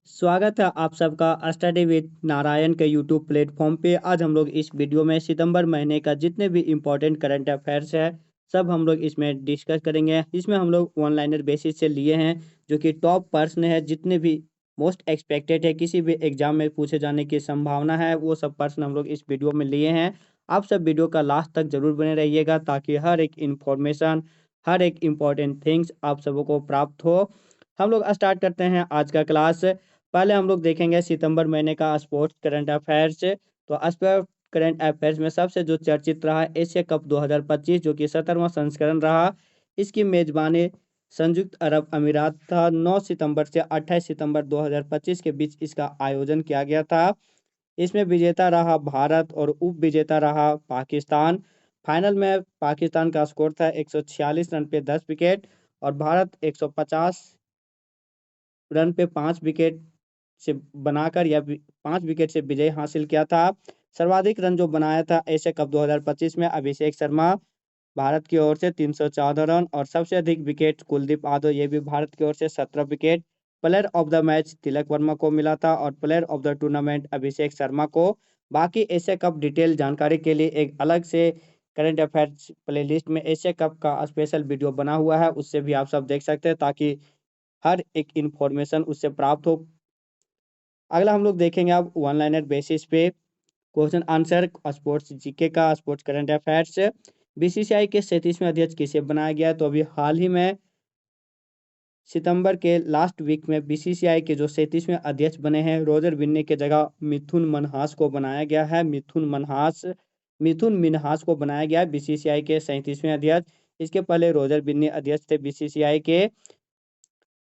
स्वागत है आप सबका स्टडी विद नारायण के यूट्यूब प्लेटफॉर्म पे। आज हम लोग इस वीडियो में सितंबर महीने का जितने भी इम्पोर्टेंट करंट अफेयर्स है सब हम लोग इसमें डिस्कस करेंगे। इसमें हम लोग वन लाइनर बेसिस से लिए हैं जो कि टॉप प्रश्न है, जितने भी मोस्ट एक्सपेक्टेड है, किसी भी एग्जाम में पूछे जाने की संभावना है, वो सब प्रश्न हम लोग इस वीडियो में लिए हैं। आप सब वीडियो का लास्ट तक जरूर बने रहिएगा ताकि हर एक इंफॉर्मेशन, हर एक इम्पोर्टेंट थिंग्स आप सबों को प्राप्त हो। हम लोग स्टार्ट करते हैं आज का क्लास। पहले हम लोग देखेंगे सितंबर महीने का स्पोर्ट्स करंट अफेयर्स। तो स्पोर्ट्स करंट अफेयर्स में सबसे जो चर्चित रहा एशिया कप 2025 जो कि 17वां संस्करण रहा। इसकी मेजबानी संयुक्त अरब अमीरात था। 9 सितंबर से 28 सितंबर 2025 के बीच इसका आयोजन किया गया था। इसमें विजेता रहा भारत और उप विजेता रहा पाकिस्तान। फाइनल में पाकिस्तान का स्कोर था 146 रन पे 10 विकेट और भारत 150 रन पे 5 विकेट से बनाकर या 5 विकेट से विजय हासिल किया था। सर्वाधिक रन जो बनाया था एशिया कप 2025 में अभिषेक शर्मा भारत की ओर से 314 रन और सबसे अधिक विकेट कुलदीप यादव, ये भी भारत की ओर से 17 विकेट। Player of the match Tilak Verma को मिला था और player of the tournament Abhishek Sharma को। बाकी एशिया कप डिटेल जानकारी के लिए एक अलग से करंट अफेयर्स प्लेलिस्ट में एशिया कप का स्पेशल वीडियो बना हुआ है, उससे भी आप सब देख सकते हैं ताकि हर एक इंफॉर्मेशन उससे प्राप्त हो। अगला हम लोग देखेंगे अब वन लाइनर बेसिस पे क्वेश्चन आंसर स्पोर्ट्स जीके का, स्पोर्ट्स करंट अफेयर्स। बीसीसीआई के 37वें अध्यक्ष किसे बनाया गया है? तो अभी हाल ही में सितंबर के लास्ट वीक में बीसीसीआई के जो 37वें अध्यक्ष बने हैं रोजर बिन्नी के जगह मिथुन मनहास को बनाया गया है। मिथुन मिनहास को बनाया गया है बीसीसीआई के 37वें अध्यक्ष। इसके पहले रोजर बिन्नी अध्यक्ष थे बीसीसीआई के।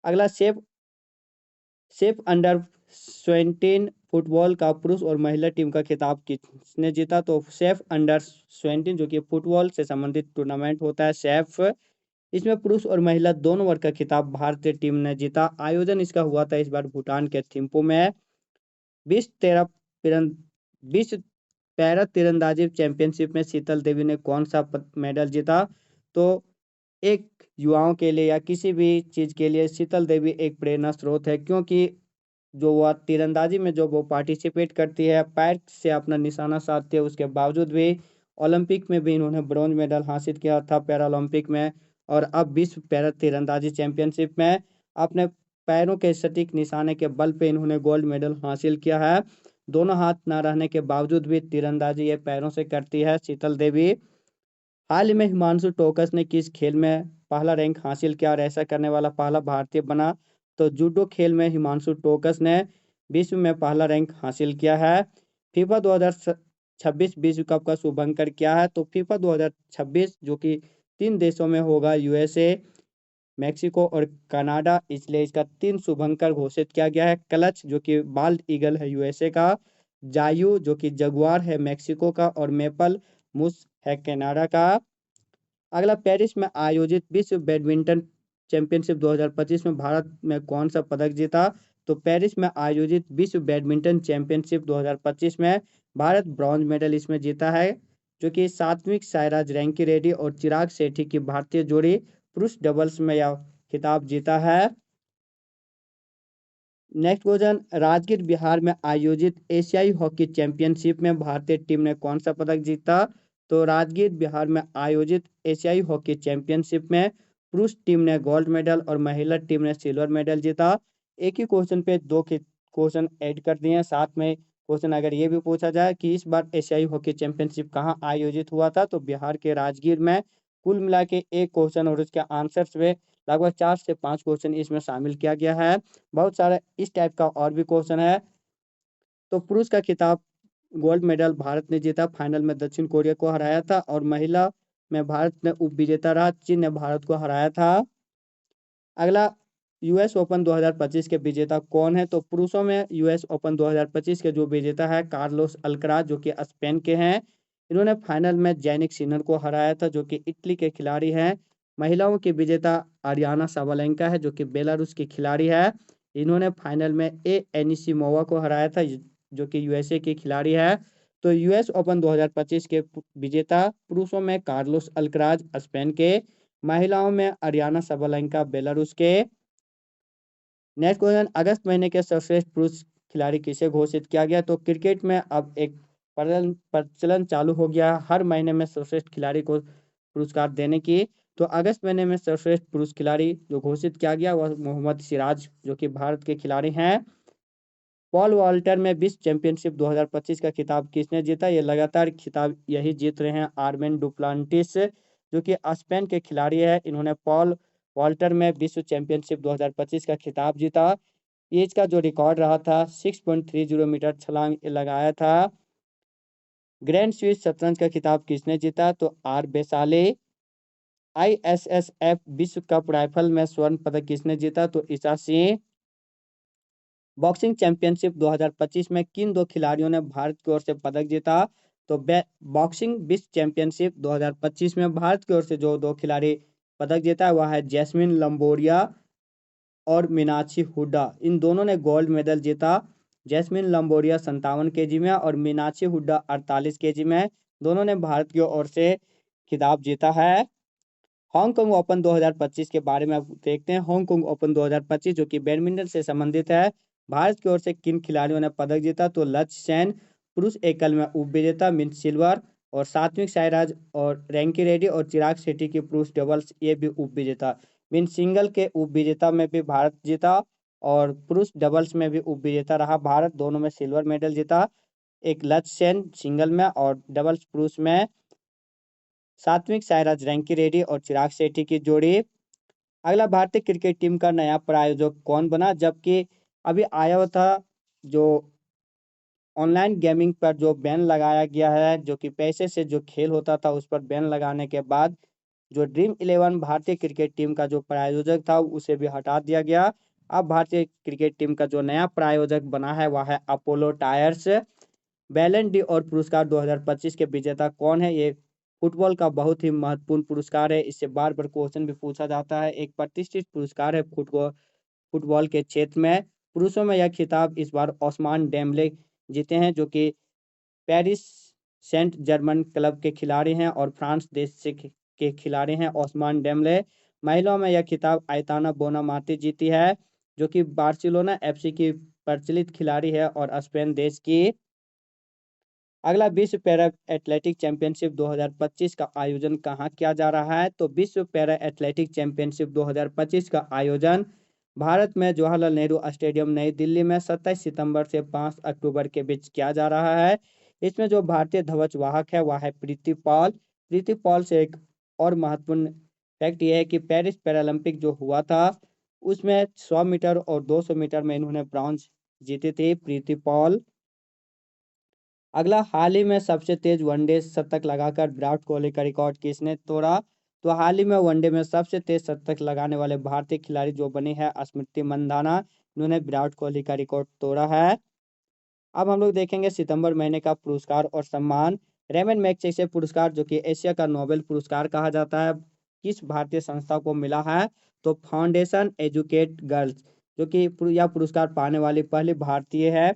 अगला सेफ सेफ अंडर 17 फुटबॉल का पुरुष और महिला टीम का खिताब किसने जीता? तो सेफ अंडर 17 जो कि फुटबॉल से संबंधित टूर्नामेंट होता है सेफ, इसमें पुरुष और महिला दोनों वर्ग का खिताब भारतीय टीम ने जीता। आयोजन इसका हुआ था इस बार भूटान के थिम्पू में। विश्व तेरह तिरं विश्व पैरा तीरंदाजी चैंपियनशिप में शीतल देवी ने कौन सा मेडल जीता? तो एक युवाओं के लिए या किसी भी चीज के लिए शीतल देवी एक प्रेरणा स्रोत है, क्योंकि जो वह तीरंदाजी में जो वो पार्टिसिपेट करती है, पैर से अपना निशाना साधती है, उसके बावजूद भी ओलंपिक में भी इन्होंने ब्रॉन्ज मेडल हासिल किया था पैरालंपिक में। और अब विश्व पैरा तीरंदाजी चैंपियनशिप में अपने पैरों के सटीक निशाने के बल पे इन्होंने गोल्ड मेडल हासिल किया है। दोनों हाथ न रहने के बावजूद भी तीरंदाजी ये पैरों से करती है शीतल देवी। हाल ही में हिमांशु टोकस ने किस खेल में पहला रैंक हासिल किया और ऐसा करने वाला पहला भारतीय बना? तो जूडो खेल में हिमांशु टोकस ने विश्व में पहला रैंक हासिल किया है। फीफा 2026 विश्व कप का शुभारंभ किया है। तो फीफा 2026 जो कि 3 देशों में होगा, यूएसए, मेक्सिको और कनाडा, इसलिए इसका 3 शुभंकर घोषित किया गया है। क्लच जो कि बाल्ड ईगल है यूएसए का, जायू जो कि जगुआर है मेक्सिको का और मेपल मूस है कनाडा का। अगला पेरिस में आयोजित विश्व बैडमिंटन चैंपियनशिप 2025 में भारत में कौन सा पदक जीता? तो पेरिस में आयोजित विश्व बैडमिंटन चैंपियनशिप 2025 में भारत ब्रॉन्ज मेडल इसमें जीता है, जो कि सात्विक साईराज रैंकी रेड्डी और चिराग शेट्टी की भारतीय जोड़ी पुरुष डबल्स में यह खिताब जीता है। नेक्स्ट क्वेश्चन, राजगीर बिहार में आयोजित एशियाई हॉकी चैंपियनशिप में भारतीय टीम ने कौन सा पदक जीता? तो राजगीर बिहार में आयोजित एशियाई हॉकी चैंपियनशिप में पुरुष टीम ने गोल्ड मेडल और महिला टीम ने सिल्वर मेडल जीता। एक ही क्वेश्चन पे दो क्वेश्चन ऐड कर दिए हैं। साथ में क्वेश्चन अगर ये भी पूछा जाए कि इस बार एशियाई हॉकी चैंपियनशिप कहाँ आयोजित हुआ था, तो बिहार के राजगीर में। कुल मिला के एक क्वेश्चन और उसके आंसर्स में लगभग 4 से 5 क्वेश्चन इसमें शामिल किया गया है। बहुत सारा इस टाइप का और भी क्वेश्चन है। तो पुरुष का खिताब गोल्ड मेडल भारत ने जीता, फाइनल में दक्षिण कोरिया को हराया था और महिला में भारत ने उप विजेता रहा, चीन ने भारत को हराया था। अगला, यूएस ओपन 2025 के विजेता कौन है? तो पुरुषों में यूएस ओपन 2025 के जो विजेता है कार्लोस अल्कराज जो कि स्पेन के हैं। इन्होंने फाइनल में जैनिक सिनर को हराया था जो कि इटली के खिलाड़ी हैं। महिलाओं की विजेता आरियाना साबालेंका है जो कि बेलारूस की खिलाड़ी है। इन्होंने फाइनल में एनिसिमोवा को हराया था जो कि यूएसए की खिलाड़ी है। तो यूएस ओपन 2025 के विजेता पुरुषों में कार्लोस अल्कराज स्पेन के, महिलाओं में अरियाना सबलेंका बेलारूस के। नेक्स्ट क्वेश्चन, अगस्त महीने के सर्वश्रेष्ठ पुरुष खिलाड़ी किसे घोषित किया गया? तो क्रिकेट में अब एक प्रचलन चालू हो गया हर महीने में सर्वश्रेष्ठ खिलाड़ी को पुरस्कार देने की। तो अगस्त महीने में सर्वश्रेष्ठ पुरुष खिलाड़ी जो घोषित किया गया वह मोहम्मद सिराज जो कि भारत के खिलाड़ी हैं। पॉल वॉल्टर में विश्व चैंपियनशिप 2025 का खिताब किसने जीता? ये लगातार खिताब यही जीत रहे हैं आर्मेन डुप्लांटिस जो कि स्पेन के खिलाड़ी है। इन्होंने पॉल वॉल्टर में विश्व चैंपियनशिप 2025 का खिताब जीता। एज का जो रिकॉर्ड रहा था 6.30 मीटर छलांग लगाया था। ग्रैंड स्विस शतरंज का खिताब किसने जीता? तो आर बेसाले। ISSF विश्व कप राइफल में स्वर्ण पदक किसने जीता? तो ईशा सिंह। बॉक्सिंग चैंपियनशिप 2025 में किन दो खिलाड़ियों ने भारत की ओर से पदक जीता? तो बॉक्सिंग विश्व चैंपियनशिप 2025 में भारत की ओर से जो दो खिलाड़ी पदक जीता है वह है जैस्मिन लंबोरिया और मीनाक्षी हुड्डा। इन दोनों ने गोल्ड मेडल जीता। जैस्मिन लंबोरिया 57 kg में और मीनाक्षी हुड्डा 48 kg में। दोनों ने भारत की ओर से खिताब जीता है। हांगकांग ओपन 2025 के बारे में अब देखते हैं। हांगकांग ओपन 2025 जो कि बैडमिंटन से संबंधित है। भारत की ओर से किन खिलाड़ियों ने पदक जीता? तो लक्ष्य सेन पुरुष एकल में उपविजेता मिन्स सिल्वर और सात्विक साईराज और रैंकी रेड्डी और चिराग शेट्टी की पुरुष डबल्स ये भी उपविजेता। मिन्स सिंगल के उपविजेता में भी भारत जीता और पुरुष डबल्स में भी उपविजेता रहा भारत। दोनों में सिल्वर मेडल जीता। एक लक्ष्य सेन सिंगल में और डबल्स पुरुष में सात्विक साईराज रैंकी रेड्डी और चिराग शेट्टी की जोड़ी। अगला, भारतीय क्रिकेट टीम का नया प्रायोजक कौन बना? जबकि अभी आया हुआ था जो ऑनलाइन गेमिंग पर जो बैन लगाया गया है जो कि पैसे से जो खेल होता था उस पर बैन लगाने के बाद जो ड्रीम 11 भारतीय क्रिकेट टीम का जो प्रायोजक था उसे भी हटा दिया गया। अब भारतीय क्रिकेट टीम का जो नया प्रायोजक बना है वह है अपोलो टायर्स। बैलन डी और पुरस्कार 2025 के विजेता कौन है? ये फुटबॉल का बहुत ही महत्वपूर्ण पुरस्कार है। इससे बार बार क्वेश्चन भी पूछा जाता है। एक प्रतिष्ठित पुरस्कार है फुटबॉल फुटबॉल के क्षेत्र में। पुरुषों में यह खिताब इस बार ओस्मान डेम्बले जीते हैं जो कि पेरिस सेंट जर्मन क्लब के खिलाड़ी हैं और फ्रांस देश से के खिलाड़ी हैं ओस्मान डेम्बले। महिलाओं में यह खिताब आयताना बोनामाती जीती है जो कि बार्सिलोना FC की प्रचलित खिलाड़ी है और स्पेन देश की। अगला, विश्व पैरा एथलेटिक चैंपियनशिप 2025 का आयोजन कहाँ किया जा रहा है? तो विश्व पैरा एथलेटिक चैंपियनशिप 2025 का आयोजन भारत में जवाहरलाल नेहरू स्टेडियम नई दिल्ली में 27 सितंबर से 5 अक्टूबर के बीच किया जा रहा है। इसमें जो भारतीय ध्वज वाहक है वह है प्रीति पॉल। प्रीति पॉल से एक और महत्वपूर्ण फैक्ट यह है कि पेरिस पैरालंपिक जो हुआ था उसमें 100 मीटर और 200 मीटर में इन्होंने ब्रॉन्ज जीती थी प्रीति पॉल। अगला, हाल ही में सबसे तेज वनडे शतक लगाकर विराट कोहली का रिकॉर्ड किसने तोड़ा? तो हाल ही में वनडे में सबसे तेज शतक लगाने वाले भारतीय खिलाड़ी जो बनी है स्मृति मंदाना। इन्होंने विराट कोहली का रिकॉर्ड तोड़ा है। अब हम लोग देखेंगे सितंबर महीने का पुरस्कार और सम्मान। रेमन मैगसेसे पुरस्कार जो कि एशिया का नोबेल पुरस्कार कहा जाता है किस भारतीय संस्था को मिला है? तो फाउंडेशन एजुकेट गर्ल्स जो कि यह पुरस्कार पाने वाली पहली भारतीय है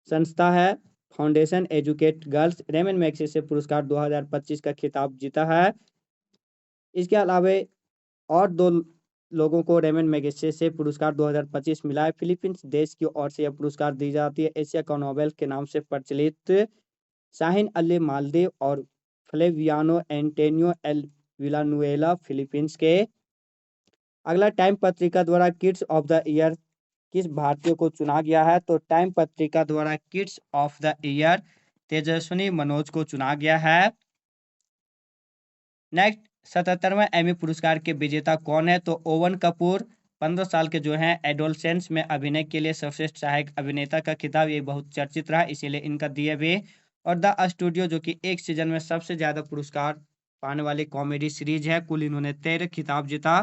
संस्था है। Foundation educate girls Ramon Magsaysay पुरस्कार 2025 का खिताब जीता है। इसके अलावा और दो लोगों को रेमन मैगसेसे पुरस्कार 2025 मिला है। फिलीपींस देश की ओर से यह पुरस्कार दी जाती है एशिया का नोबेल के नाम से प्रचलित। शाहीन अली मालदीव और फ्लेवियानो एंटेनियो एल विलानुएला फिलीपींस के। अगला, टाइम पत्रिका द्वारा किड्स ऑफ द ईयर किस भारतीय को चुना गया है? तो टाइम पत्रिका द्वारा kids of the year Tejaswini Manoj को चुना गया है। नेक्स्ट, 77वां एमी पुरस्कार के विजेता कौन है? तो ओवन कपूर 15 साल के जो हैं एडोलसेंस में अभिनय के लिए सर्वश्रेष्ठ सहायक अभिनेता का खिताब ये बहुत चर्चित रहा इसीलिए इनका दिए हुए। और द स्टूडियो जो कि एक सीजन में सबसे ज्यादा पुरस्कार पाने वाली कॉमेडी सीरीज है। कुल इन्होंने 13 खिताब जीता।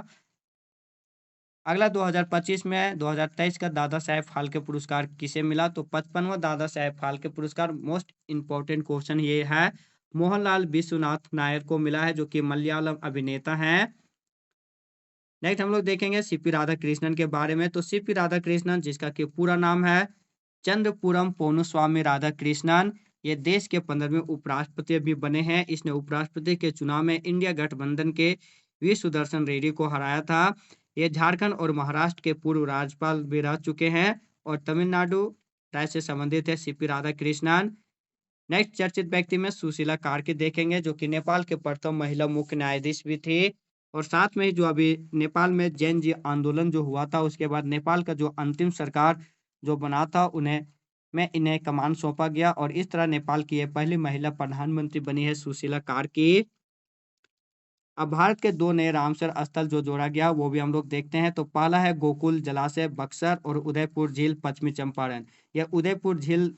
अगला, 2025 में 2023 का दादा साहेब फाल्के पुरस्कार किसे मिला? तो 55वां दादा साहेब फाल्के पुरस्कार मोस्ट इंपॉर्टेंट क्वेश्चन ये है मोहनलाल विश्वनाथ नायर को मिला है जो कि मलयालम अभिनेता हैं। नेक्स्ट हम लोग देखेंगे सीपी राधाकृष्णन के बारे में। तो सीपी राधाकृष्णन जिसका कि पूरा नाम है चंद्रपुरम पोनुस्वामी राधाकृष्णन, ये देश के 15वें उपराष्ट्रपति भी बने हैं। इसने उपराष्ट्रपति के चुनाव में इंडिया गठबंधन के वी सुदर्शन रेड्डी को हराया था। ये झारखंड और महाराष्ट्र के पूर्व राज्यपाल भी रह चुके हैं और तमिलनाडु राज्य से संबंधित है सीपी राधाकृष्णन। नेक्स्ट चर्चित व्यक्ति में सुशीला कार्की देखेंगे, जो कि नेपाल के प्रथम महिला मुख्य न्यायाधीश भी थी। और साथ में ही जो अभी नेपाल में जैन जी आंदोलन जो हुआ था, उसके बाद नेपाल का जो अंतिम सरकार जो बना था इन्हें कमान सौंपा गया और इस तरह नेपाल की यह पहली महिला प्रधानमंत्री बनी है सुशीला कार्की। अब भारत के दो नए रामसर स्थल जो जोड़ा गया वो भी हम लोग देखते हैं। तो पहला है गोकुल जलाशय बक्सर और उदयपुर झील पश्चिमी चंपारण। यह उदयपुर झील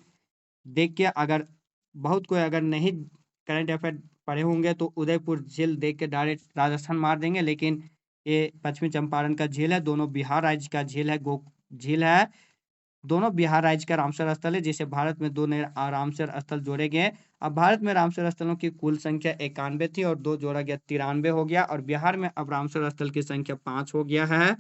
देख के अगर बहुत कोई अगर नहीं करंट अफेयर पढ़े होंगे तो उदयपुर झील देख के डायरेक्ट राजस्थान मार देंगे, लेकिन ये पश्चिमी चंपारण का झील है, दोनों बिहार राज्य का झील है। झील है, दोनों बिहार राज्य का रामसर स्थल है, जिसे भारत में दो नए रामसर स्थल जोड़े गए। अब भारत में रामसर स्थलों की कुल संख्या 91 थी और दो जोड़ा गया 93 हो गया और बिहार में अब रामसर स्थल की संख्या 5 हो गया है।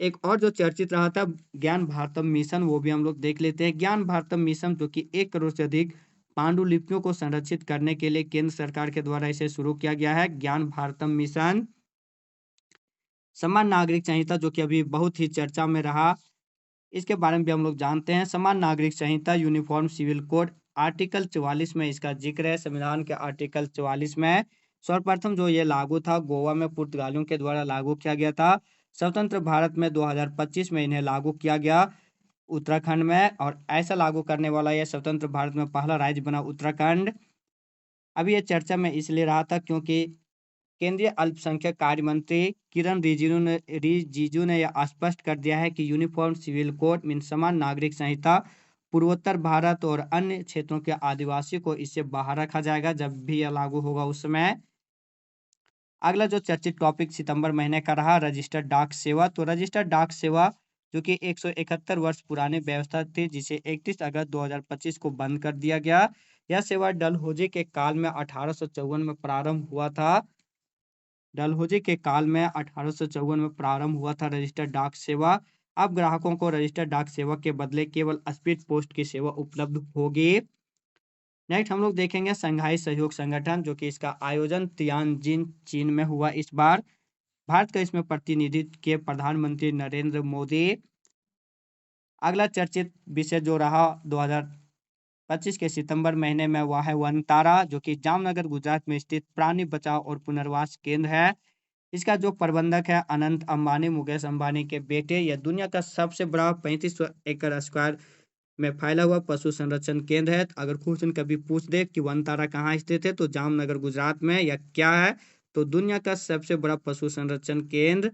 एक और जो चर्चित रहा था ज्ञान भारतम मिशन, वो भी हम लोग देख लेते हैं। ज्ञान भारतम मिशन जो कि 1 करोड़ से अधिक पांडुलिपियों को संरक्षित करने के लिए केंद्र सरकार के द्वारा इसे शुरू किया गया है। ज्ञान भारतम मिशन। समान नागरिक संहिता जो कि अभी बहुत ही चर्चा में रहा, इसके बारे में भी हम लोग जानते हैं। समान नागरिक संहिता यूनिफॉर्म सिविल कोड आर्टिकल 44 में इसका जिक्र है। संविधान के आर्टिकल 44 में सर्वप्रथम जो ये लागू था गोवा में पुर्तगालियों के द्वारा लागू किया गया था। स्वतंत्र भारत में 2025 में इन्हें लागू किया गया उत्तराखंड में, और ऐसा लागू करने वाला यह स्वतंत्र भारत में पहला राज्य बना उत्तराखंड। अभी ये चर्चा में इसलिए रहा था क्योंकि केंद्रीय अल्पसंख्यक कार्य मंत्री किरण रिजिजू ने यह स्पष्ट कर दिया है कि यूनिफॉर्म सिविल कोड मीन समान नागरिक संहिता पूर्वोत्तर भारत और अन्य क्षेत्रों के आदिवासी को इससे बाहर रखा जाएगा जब भी यह लागू होगा उस समय। अगला जो चर्चित टॉपिक सितंबर महीने का रहा रजिस्टर्ड डाक सेवा। तो रजिस्टर्ड डाक सेवा जो कि 171 वर्ष पुरानी व्यवस्था थी, जिसे 31 अगस्त 2025 को बंद कर दिया गया। यह सेवा डलहौजी के काल में 1854 में प्रारंभ हुआ था। डलहौजी के काल में 1854 में प्रारंभ हुआ था रजिस्टर्ड डाक सेवा। अब ग्राहकों को रजिस्टर्ड डाक सेवा के बदले केवल स्पीड पोस्ट की सेवा उपलब्ध होगी। नेक्स्ट हम लोग देखेंगे संघाई सहयोग संगठन, जो कि इसका आयोजन तियानजिन चीन में हुआ इस बार। भारत का इसमें प्रतिनिधित्व किए प्रधानमंत्री नरेंद्र मोदी। अगला चर्चित विषय जो रहा 2025 के सितंबर महीने में वह है वनतारा, जो कि जामनगर गुजरात में स्थित प्राणी बचाव और पुनर्वास केंद्र है। इसका जो प्रबंधक है अनंत अंबानी, मुकेश अंबानी के बेटे। यह दुनिया का सबसे बड़ा 3500 एकड़ स्क्वायर में फैला हुआ पशु संरक्षण केंद्र है। अगर क्वेश्चन कभी पूछ दे कि वनतारा कहाँ स्थित है तो जामनगर गुजरात में। यह क्या है तो दुनिया का सबसे बड़ा पशु संरक्षण केंद्र।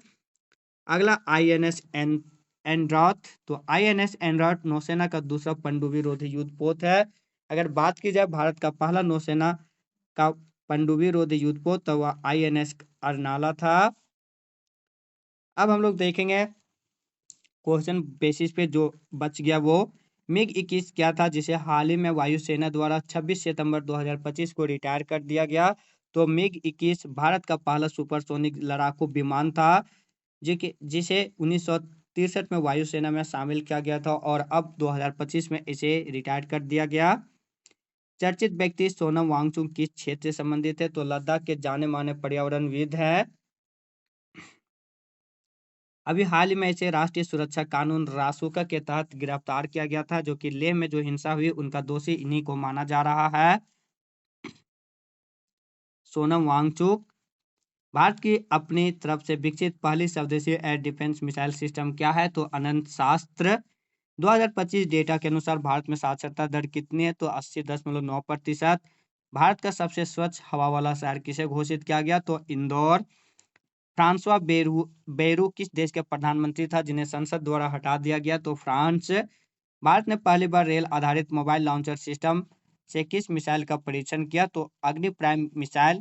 अगला आईएनएस एंड्रॉथ। तो आईएनएस एंड्रॉथ नौसेना का दूसरा पनडुब्बी रोधी युद्धपोत है। अगर बात की जाए भारत का पहला नौसेना का पनडुब्बी रोधी युद्धपोत तो वह आईएनएस अर्नाला था। अब हम लोग देखेंगे क्वेश्चन बेसिस पे जो बच गया वो मिग 21 क्या था, जिसे हाल ही में वायुसेना द्वारा 26 सितंबर 2025 को रिटायर कर दिया गया। तो मिग 21 भारत का पहला सुपरसोनिक लड़ाकू विमान था जिसे 1963 में वायुसेना में शामिल किया गया था और अब 2025 में इसे रिटायर कर दिया गया। चर्चित व्यक्ति सोनम वांगचुक किस क्षेत्र से संबंधित है तो लद्दाख के जाने माने पर्यावरणविद है। अभी हाल ही में इसे राष्ट्रीय सुरक्षा कानून रासुका के तहत गिरफ्तार किया गया था, जो कि लेह में जो हिंसा हुई उनका दोषी इन्हीं को माना जा रहा है। सोनम वांगचुक। भारत की अपनी तरफ से विकसित पहली स्वदेशी एयर डिफेंस मिसाइल सिस्टम क्या है तो अनंत शास्त्र। 2025 डेटा के अनुसार भारत में साक्षरता दर कितनी है तो 80.9%। भारत का सबसे स्वच्छ हवा वाला शहर किसे घोषित किया गया तो इंदौर। फ्रांसवा बेरू किस देश के प्रधानमंत्री था जिन्हें संसद द्वारा हटा दिया गया तो फ्रांस। भारत ने पहली बार रेल आधारित मोबाइल लॉन्चर सिस्टम से किस मिसाइल का परीक्षण किया तो अग्नि प्राइम मिसाइल।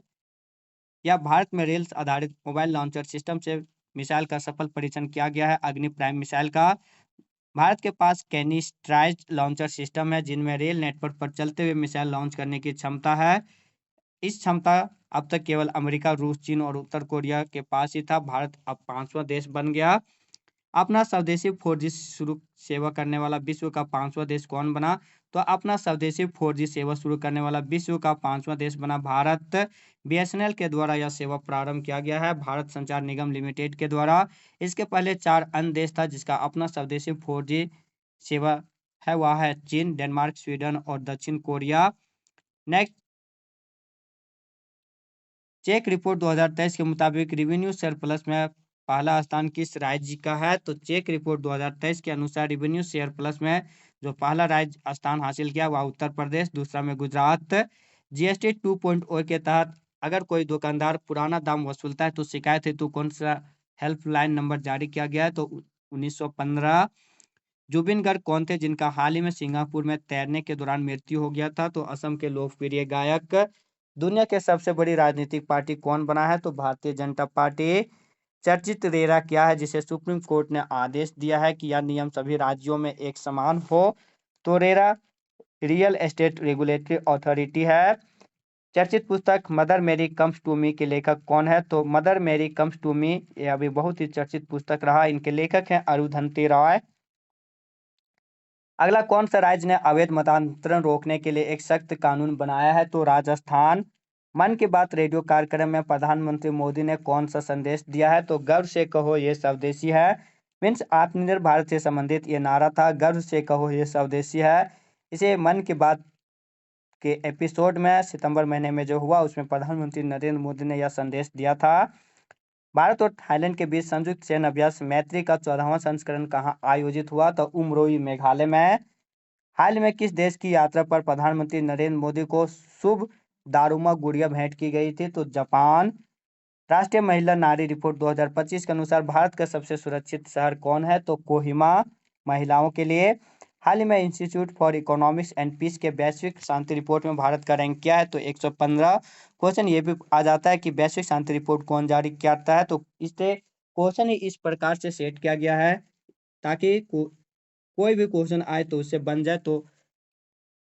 या भारत में रेल आधारित मोबाइल लॉन्चर सिस्टम से मिसाइल का सफल परीक्षण किया गया है अग्नि प्राइम मिसाइल का। भारत के पास कैनिस्ट्राइज लॉन्चर सिस्टम है जिनमें रेल नेटवर्क पर चलते हुए मिसाइल लॉन्च करने की क्षमता है। इस क्षमता अब तक केवल अमेरिका, रूस, चीन और उत्तर कोरिया के पास ही था। भारत अब 5वां देश बन गया। अपना स्वदेशी 4G शुरू सेवा करने वाला विश्व का 5वां देश कौन बना? तो अपना स्वदेशी 4G सेवा शुरू करने वाला विश्व का 5वां देश बना भारत। बीएसएनएल के द्वारा यह सेवा प्रारंभ किया गया है भारत संचार निगम लिमिटेड के द्वारा। इसके पहले 4 अन्य देश था जिसका अपना स्वदेशी 4G सेवा है, वह है चीन, डेनमार्क, स्वीडन और दक्षिण कोरिया। नेक्स्ट, चेक रिपोर्ट 2023 के मुताबिक रेवेन्यू सरप्लस में पहला स्थान किस राज्य का है? तो चेक रिपोर्ट 2023 के अनुसार रेवेन्यू सरप्लस में जो पहला राज्य स्थान हासिल किया वह उत्तर प्रदेश, दूसरा में गुजरात। जीएसटी 2.0 के तहत अगर कोई दुकानदार पुराना दाम वसूलता है तो शिकायत हेतु कौन सा हेल्पलाइन नंबर जारी किया गया है? तो 1915। जुबिन गर्ग कौन थे जिनका हाल ही में सिंगापुर में तैरने के दौरान मृत्यु हो गया था? तो असम के लोकप्रिय गायक। दुनिया के सबसे बड़ी राजनीतिक पार्टी कौन बना है? तो भारतीय जनता पार्टी। चर्चित रेरा क्या है जिसे सुप्रीम कोर्ट ने आदेश दिया है कि यह नियम सभी राज्यों में एक समान हो? तो RERA real estate regulatory authority है। चर्चित पुस्तक मदर मेरी कम्स टू मी के लेखक कौन है? तो मदर मेरी कम्स टू मी यह भी बहुत ही चर्चित पुस्तक रहा। इनके लेखक हैं अरुंधति रॉय। अगला कौन सा राज्य ने अवैध मतांतरण रोकने के लिए एक सख्त कानून बनाया है? तो राजस्थान। मन की बात रेडियो कार्यक्रम में प्रधानमंत्री मोदी ने कौन सा संदेश दिया है? तो गर्व से कहो ये स्वदेशी है। मीन्स आत्मनिर्भर भारत से संबंधित ये नारा था, गर्व से कहो ये स्वदेशी है। इसे मन की बात के एपिसोड में सितंबर महीने में जो हुआ उसमें प्रधानमंत्री नरेंद्र मोदी ने यह संदेश दिया था। भारत और थाईलैंड के बीच संयुक्त सैन्य अभ्यास मैत्री का 14वां संस्करण कहाँ आयोजित हुआ? तो उमरोई मेघालय में। हाल में किस देश की यात्रा पर प्रधानमंत्री नरेंद्र मोदी को शुभ दारुमा गुड़िया भेंट की गई थी? तो जापान। राष्ट्रीय महिला नारी रिपोर्ट 2025 के अनुसार भारत का सबसे सुरक्षित शहर कौन है? तो कोहिमा महिलाओं के लिए। हाल ही में Institute for economics and piece के वैश्विक शांति रिपोर्ट में भारत का रैंक क्या है? तो 115। क्वेश्चन ये भी आ जाता है कि वैश्विक शांति रिपोर्ट कौन जारी करता है? तो इसे क्वेश्चन ही इस प्रकार से सेट किया गया है ताकि कोई भी क्वेश्चन आए तो उससे बन जाए। तो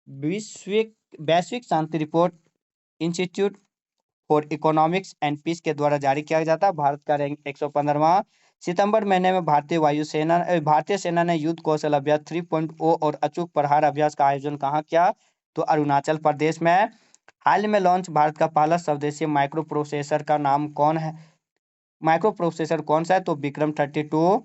वैश्विक वैश्विक शांति report institute for economics and piece के द्वारा जारी किया जाता है। भारत का रैंक 115वां। सितंबर महीने में भारतीय सेना ने युद्ध कौशल अभ्यास 3.0 और अचूक प्रहार अभ्यास का आयोजन कहाँ किया? तो अरुणाचल प्रदेश में। हाल में लॉन्च भारत का पहला स्वदेशी माइक्रो प्रोसेसर का नाम कौन है? माइक्रो प्रोसेसर कौन सा है? तो विक्रम 32।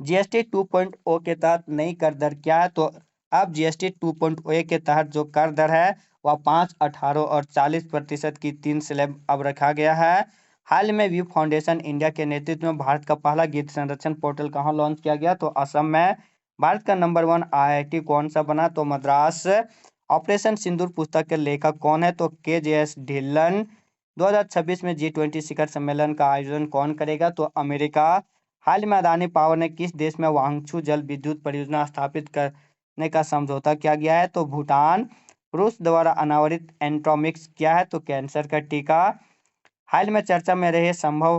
जीएसटी 2.0 के तहत नई कर दर क्या है? तो अब जीएसटी 2.0 के तहत जो कर दर है वह 5, 18 और 40% की 3 स्लैब अब रखा गया है। हाल में वी फाउंडेशन इंडिया के नेतृत्व में भारत का पहला गीत संरक्षण पोर्टल कहाँ लॉन्च किया गया? तो असम में। भारत का नंबर 1 आईआईटी कौन सा बना? तो मद्रास। ऑपरेशन सिंदूर पुस्तक के लेखक कौन है? तो KJS ढिल्लन। 2026 में G20 शिखर सम्मेलन का आयोजन कौन करेगा? तो अमेरिका। हाल में अदानी पावर ने किस देश में वांगछू जल विद्युत परियोजना स्थापित करने का समझौता किया गया है? तो भूटान। रूस द्वारा अनावरित एंट्रोमिक्स क्या है? तो कैंसर का टीका। हाल में चर्चा में रहे संभव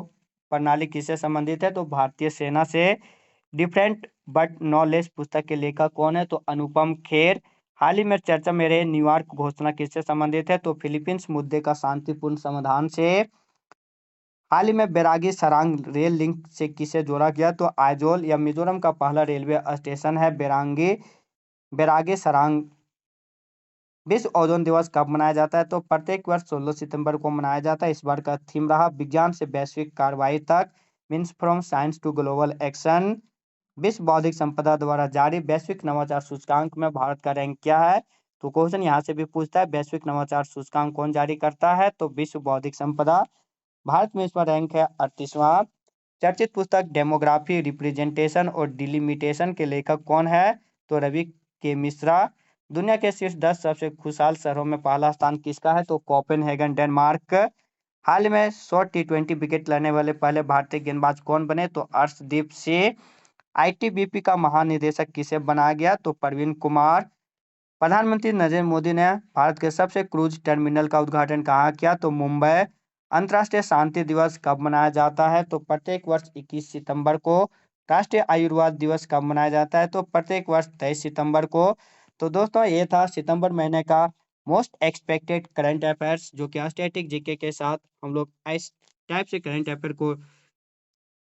प्रणाली किससे संबंधित है? तो भारतीय सेना से। डिफरेंट बट नो लेस पुस्तक के लेखक कौन है? तो अनुपम खेर। हाल ही में चर्चा में रहे न्यूयॉर्क घोषणा किससे संबंधित है? तो फिलीपींस मुद्दे का शांतिपूर्ण समाधान से। हाल ही में बैरागी सरांग रेल लिंक से किसे जोड़ा गया? तो आइजोल या मिजोरम का पहला रेलवे स्टेशन है बैरागी सरांग। विश्व ओजोन दिवस कब मनाया जाता है? तो प्रत्येक वर्ष 16 सितंबर को मनाया जाता है। इस बार का थीम रहा विज्ञान से वैश्विक कार्रवाई तक, means from science to global action. विश्व बौद्धिक संपदा द्वारा जारी वैश्विक नवाचार सूचकांक में भारत का रैंक क्या है? तो क्वेश्चन यहाँ से भी पूछता है वैश्विक नवाचार सूचकांक कौन जारी करता है? तो विश्व बौद्धिक संपदा। भारत में इसका रैंक है 38वां। चर्चित पुस्तक डेमोग्राफी रिप्रेजेंटेशन और डिलिमिटेशन के लेखक कौन है? तो रवि के मिश्रा। दुनिया के शीर्ष 10 सबसे खुशहाल शहरों में पहला स्थान किसका है? तो कोपेनहेगन डेनमार्क। हाल में 100 T20 विकेट लेने वाले पहले भारतीय गेंदबाज कौन बने? तो अर्शदीप सिंह। आईटीबीपी का महानिदेशक किसे बनाया गया? तो प्रवीण कुमार। प्रधानमंत्री नरेंद्र मोदी ने भारत के सबसे क्रूज टर्मिनल का उद्घाटन कहाँ किया? तो मुंबई। अंतर्राष्ट्रीय शांति दिवस कब मनाया जाता है? तो प्रत्येक वर्ष 21 सितंबर को। राष्ट्रीय आयुर्वेद दिवस कब मनाया जाता है? तो प्रत्येक वर्ष 23 सितंबर को। तो दोस्तों ये था सितंबर महीने का मोस्ट एक्सपेक्टेड करंट अफेयर्स जो कि स्टैटिक जीके के साथ हम लोग इस टाइप से करंट अफेयर को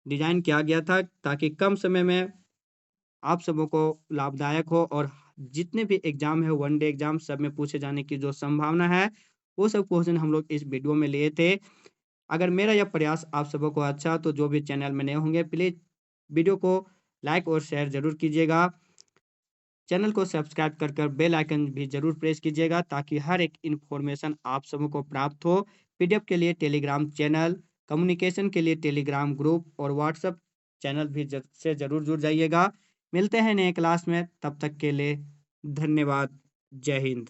डिज़ाइन किया गया था ताकि कम समय में आप सबों को लाभदायक हो और जितने भी एग्ज़ाम है वन डे एग्ज़ाम सब में पूछे जाने की जो संभावना है, वो सब क्वेश्चन हम लोग इस वीडियो में लिए थे। अगर मेरा यह प्रयास आप सबों को अच्छा तो जो भी चैनल में नए होंगे प्लीज़ वीडियो को लाइक और शेयर ज़रूर कीजिएगा। चैनल को सब्सक्राइब कर बेल आइकन भी ज़रूर प्रेस कीजिएगा ताकि हर एक इन्फॉर्मेशन आप सबों को प्राप्त हो। पीडीएफ के लिए टेलीग्राम चैनल, कम्युनिकेशन के लिए टेलीग्राम ग्रुप और व्हाट्सएप चैनल भी से ज़रूर जुड़ जाइएगा। मिलते हैं नए क्लास में, तब तक के लिए धन्यवाद। जय हिंद।